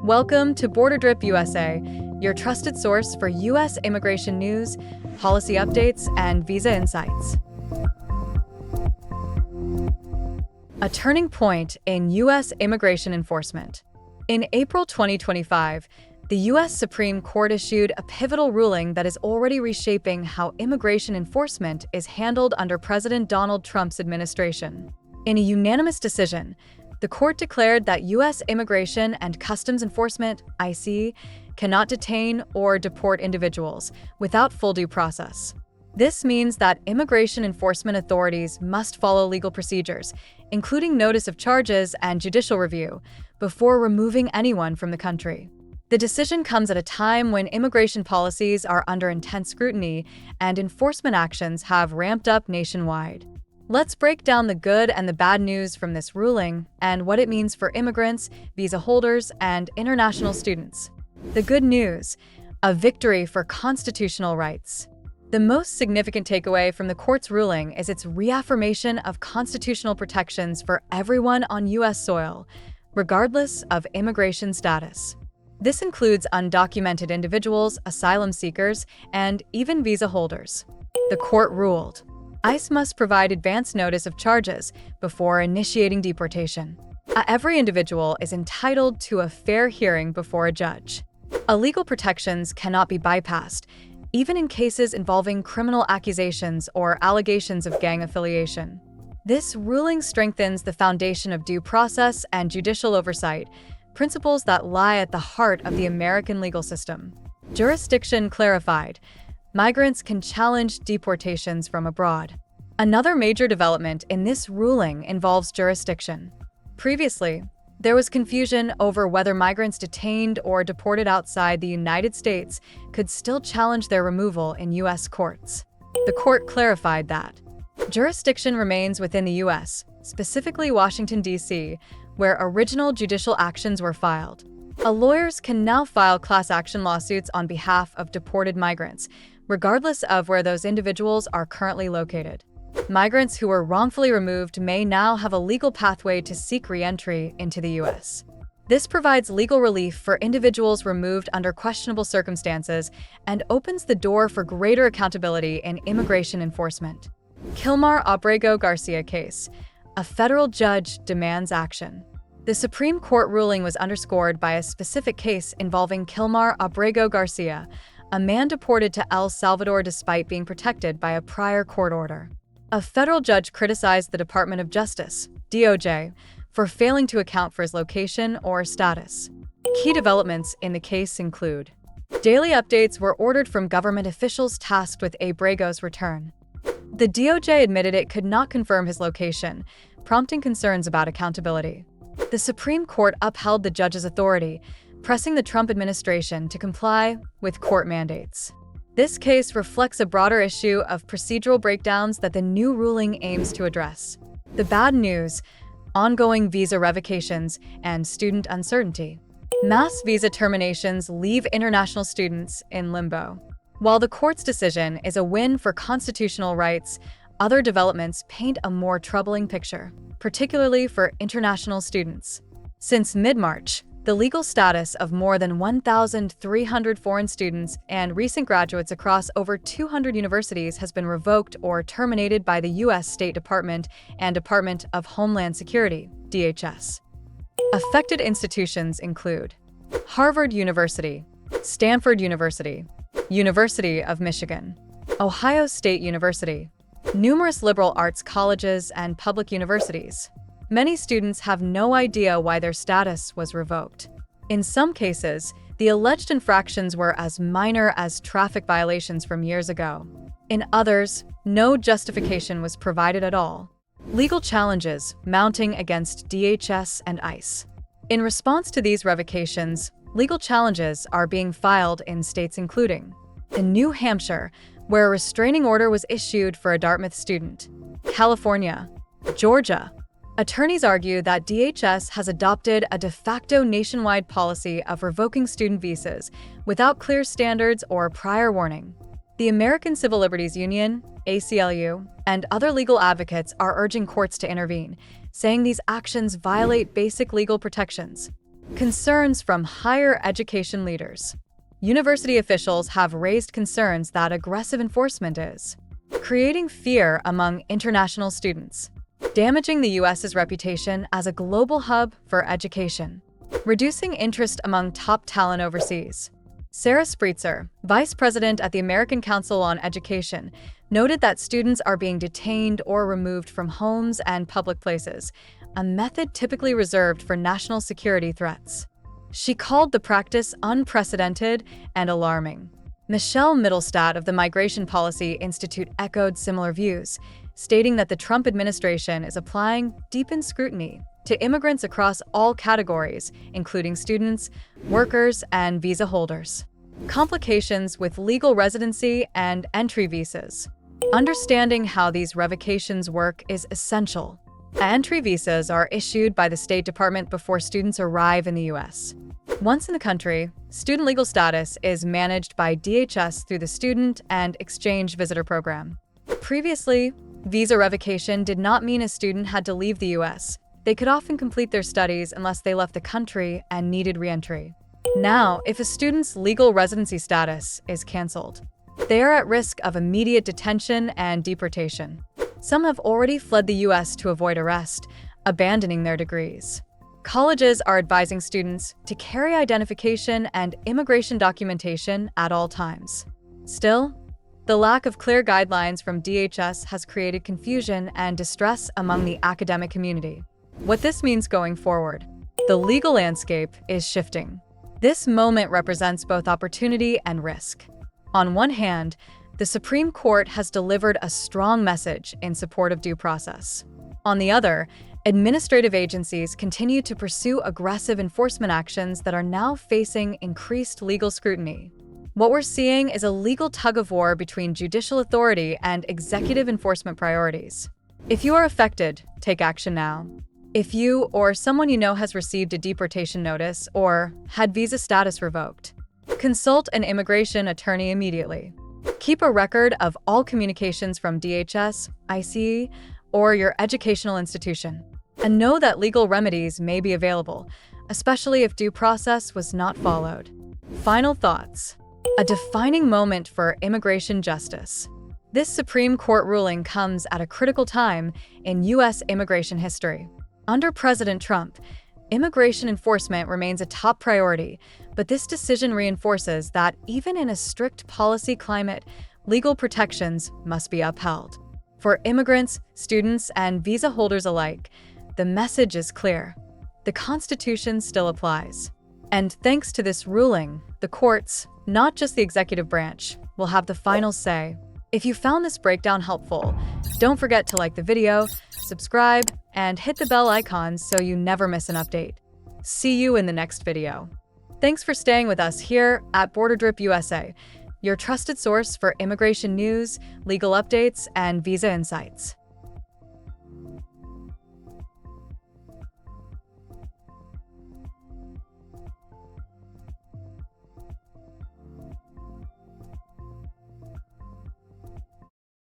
Welcome to BorderDrip USA, your trusted source for U.S. immigration news, policy updates, and visa insights. A turning point in U.S. immigration enforcement. In April 2025, the U.S. Supreme Court issued a pivotal ruling that is already reshaping how immigration enforcement is handled under President Donald Trump's administration. In a unanimous decision, the court declared that U.S. Immigration and Customs Enforcement, ICE, cannot detain or deport individuals without full due process. This means that immigration enforcement authorities must follow legal procedures, including notice of charges and judicial review, before removing anyone from the country. The decision comes at a time when immigration policies are under intense scrutiny and enforcement actions have ramped up nationwide. Let's break down the good and the bad news from this ruling and what it means for immigrants, visa holders, and international students. The good news: a victory for constitutional rights. The most significant takeaway from the court's ruling is its reaffirmation of constitutional protections for everyone on U.S. soil, regardless of immigration status. This includes undocumented individuals, asylum seekers, and even visa holders. The court ruled: ICE must provide advance notice of charges before initiating deportation. Every individual is entitled to a fair hearing before a judge. Legal protections cannot be bypassed, even in cases involving criminal accusations or allegations of gang affiliation. This ruling strengthens the foundation of due process and judicial oversight, principles that lie at the heart of the American legal system. Jurisdiction clarified: migrants can challenge deportations from abroad. Another major development in this ruling involves jurisdiction. Previously, there was confusion over whether migrants detained or deported outside the United States could still challenge their removal in U.S. courts. The court clarified that jurisdiction remains within the U.S., specifically Washington, D.C., where original judicial actions were filed. Lawyers can now file class action lawsuits on behalf of deported migrants, regardless of where those individuals are currently located. Migrants who were wrongfully removed may now have a legal pathway to seek re-entry into the U.S. This provides legal relief for individuals removed under questionable circumstances and opens the door for greater accountability in immigration enforcement. Kilmar Abrego Garcia case: a federal judge demands action. The Supreme Court ruling was underscored by a specific case involving Kilmar Abrego Garcia, a man deported to El Salvador despite being protected by a prior court order. A federal judge criticized the Department of Justice, DOJ, for failing to account for his location or status. Key developments in the case include: daily updates were ordered from government officials tasked with Abrego's return. The DOJ admitted it could not confirm his location, prompting concerns about accountability. The Supreme Court upheld the judge's authority, pressing the Trump administration to comply with court mandates. This case reflects a broader issue of procedural breakdowns that the new ruling aims to address. The bad news: ongoing visa revocations and student uncertainty. Mass visa terminations leave international students in limbo. While the court's decision is a win for constitutional rights, other developments paint a more troubling picture, particularly for international students. Since mid-March, the legal status of more than 1,300 foreign students and recent graduates across over 200 universities has been revoked or terminated by the U.S. State Department and Department of Homeland Security, DHS. Affected institutions include Harvard University, Stanford University, University of Michigan, Ohio State University, numerous liberal arts colleges and public universities. Many students have no idea why their status was revoked. In some cases, the alleged infractions were as minor as traffic violations from years ago. In others, no justification was provided at all. Legal challenges mounting against DHS and ICE. In response to these revocations, legal challenges are being filed in states including New Hampshire, where a restraining order was issued for a Dartmouth student; California; Georgia. Attorneys argue that DHS has adopted a de facto nationwide policy of revoking student visas without clear standards or prior warning. The American Civil Liberties Union, ACLU, and other legal advocates are urging courts to intervene, saying these actions violate basic legal protections. Concerns from higher education leaders. University officials have raised concerns that aggressive enforcement is creating fear among international students, damaging the U.S.'s reputation as a global hub for education, reducing interest among top talent overseas. Sarah Spritzer, vice president at the American Council on Education, noted that students are being detained or removed from homes and public places, a method typically reserved for national security threats. She called the practice unprecedented and alarming. Michelle Mittelstadt of the Migration Policy Institute echoed similar views, stating that the Trump administration is applying deepened scrutiny to immigrants across all categories, including students, workers, and visa holders. Complications with legal residency and entry visas. Understanding how these revocations work is essential. Entry visas are issued by the State Department before students arrive in the U.S. Once in the country, student legal status is managed by DHS through the Student and Exchange Visitor Program. Previously, visa revocation did not mean a student had to leave the U.S. They could often complete their studies unless they left the country and needed re-entry. Now, if a student's legal residency status is canceled, they are at risk of immediate detention and deportation. Some have already fled the U.S. to avoid arrest, abandoning their degrees. Colleges are advising students to carry identification and immigration documentation at all times. Still, the lack of clear guidelines from DHS has created confusion and distress among the academic community. What this means going forward: the legal landscape is shifting. This moment represents both opportunity and risk. On one hand, the Supreme Court has delivered a strong message in support of due process. On the other, administrative agencies continue to pursue aggressive enforcement actions that are now facing increased legal scrutiny. What we're seeing is a legal tug-of-war between judicial authority and executive enforcement priorities. If you are affected, take action now. If you or someone you know has received a deportation notice or had visa status revoked, consult an immigration attorney immediately. Keep a record of all communications from DHS, ICE, or your educational institution. And know that legal remedies may be available, especially if due process was not followed. Final thoughts. A defining moment for immigration justice. This Supreme Court ruling comes at a critical time in U.S. immigration history. Under President Trump, immigration enforcement remains a top priority, but this decision reinforces that even in a strict policy climate, legal protections must be upheld. For immigrants, students, and visa holders alike, the message is clear. The Constitution still applies. And thanks to this ruling, the courts, not just the executive branch, will have the final say. If you found this breakdown helpful, don't forget to like the video, subscribe, and hit the bell icon so you never miss an update. See you in the next video. Thanks for staying with us here at BorderDrip USA, your trusted source for immigration news, legal updates, and visa insights.